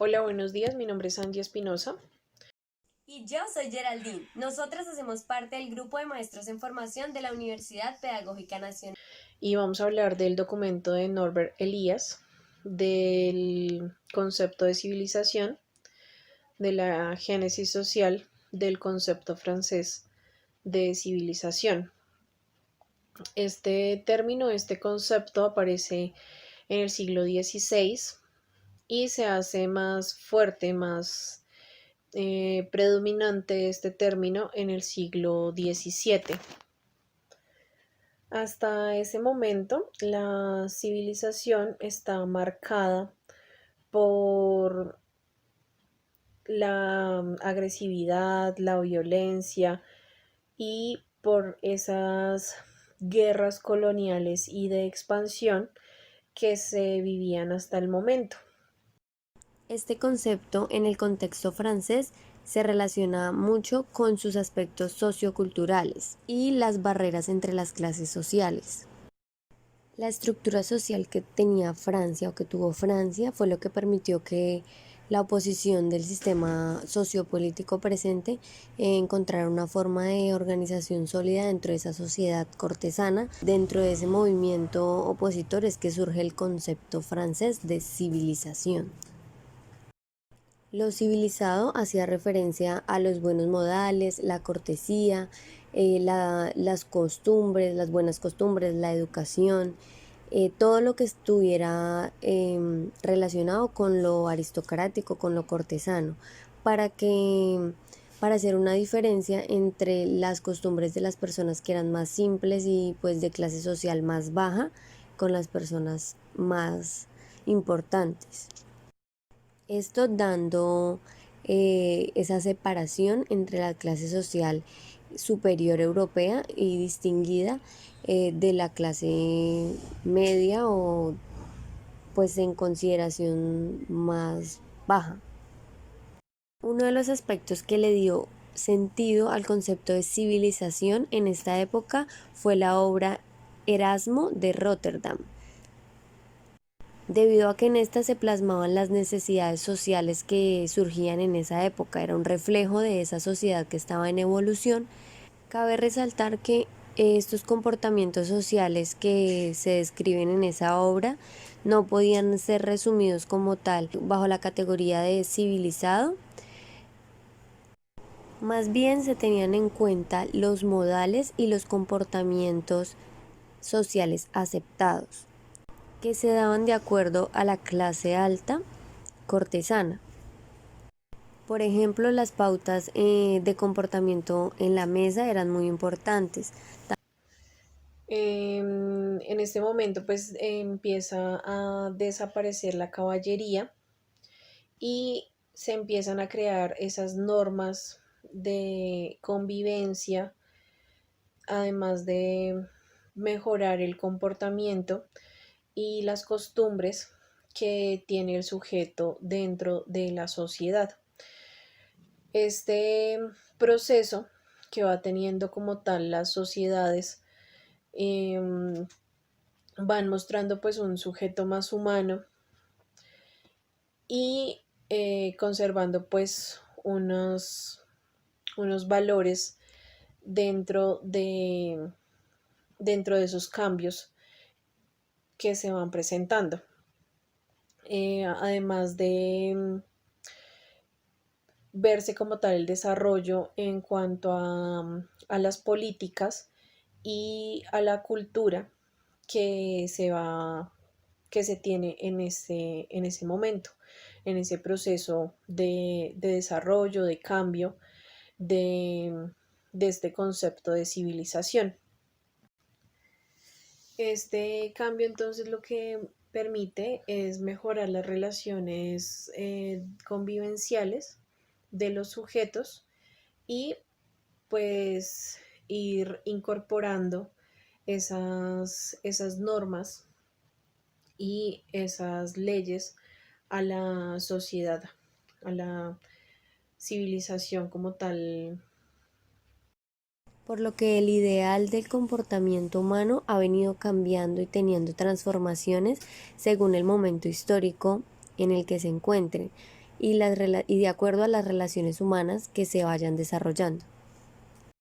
Hola, buenos días. Mi nombre es Angie Espinosa Y yo soy Geraldine. Nosotras hacemos parte del grupo de maestros en formación de la Universidad Pedagógica Nacional. y vamos a hablar del documento de Norbert Elias, del concepto de civilización, de la génesis social del concepto francés de civilización. Este término, este concepto aparece en el siglo XVI y se hace más fuerte, más predominante este término en el siglo XVII. Hasta ese momento, la civilización está marcada por la agresividad, la violencia y por esas guerras coloniales y de expansión que se vivían hasta el momento. Este concepto en el contexto francés se relaciona mucho con sus aspectos socioculturales y las barreras entre las clases sociales. La estructura social que tenía Francia o que tuvo Francia fue lo que permitió que la oposición del sistema sociopolítico presente encontrara una forma de organización sólida dentro de esa sociedad cortesana. Dentro de ese movimiento opositor es que surge el concepto francés de civilización. Lo civilizado hacía referencia a los buenos modales, la cortesía, las costumbres, las buenas costumbres, la educación, todo lo que estuviera relacionado con lo aristocrático, con lo cortesano, para que para hacer una diferencia entre las costumbres de las personas que eran más simples y pues de clase social más baja con las personas más importantes. Esto dando esa separación entre la clase social superior europea y distinguida de la clase media o pues en consideración más baja. Uno de los aspectos que le dio sentido al concepto de civilización en esta época fue la obra Erasmo de Rotterdam, debido a que en esta se plasmaban las necesidades sociales que surgían en esa época, era un reflejo de esa sociedad que estaba en evolución. Cabe resaltar que estos comportamientos sociales que se describen en esa obra no podían ser resumidos como tal bajo la categoría de civilizado, más bien se tenían en cuenta los modales y los comportamientos sociales aceptados, que se daban de acuerdo a la clase alta cortesana. Por ejemplo, las pautas de comportamiento en la mesa eran muy importantes. En este momento pues empieza a desaparecer la caballería y se empiezan a crear esas normas de convivencia, además de mejorar el comportamiento y las costumbres que tiene el sujeto dentro de la sociedad. Este proceso que va teniendo como tal las sociedades van mostrando pues un sujeto más humano y conservando pues unos valores dentro dentro de esos cambios que se van presentando. Además de verse como tal el desarrollo en cuanto a las políticas y a la cultura que que se tiene en ese momento, en ese proceso de desarrollo, de cambio de este concepto de civilización. Este cambio entonces lo que permite es mejorar las relaciones convivenciales de los sujetos y pues ir incorporando esas normas y esas leyes a la sociedad, a la civilización como tal. Por lo que el ideal del comportamiento humano ha venido cambiando y teniendo transformaciones según el momento histórico en el que se encuentren. y de acuerdo a las relaciones humanas que se vayan desarrollando.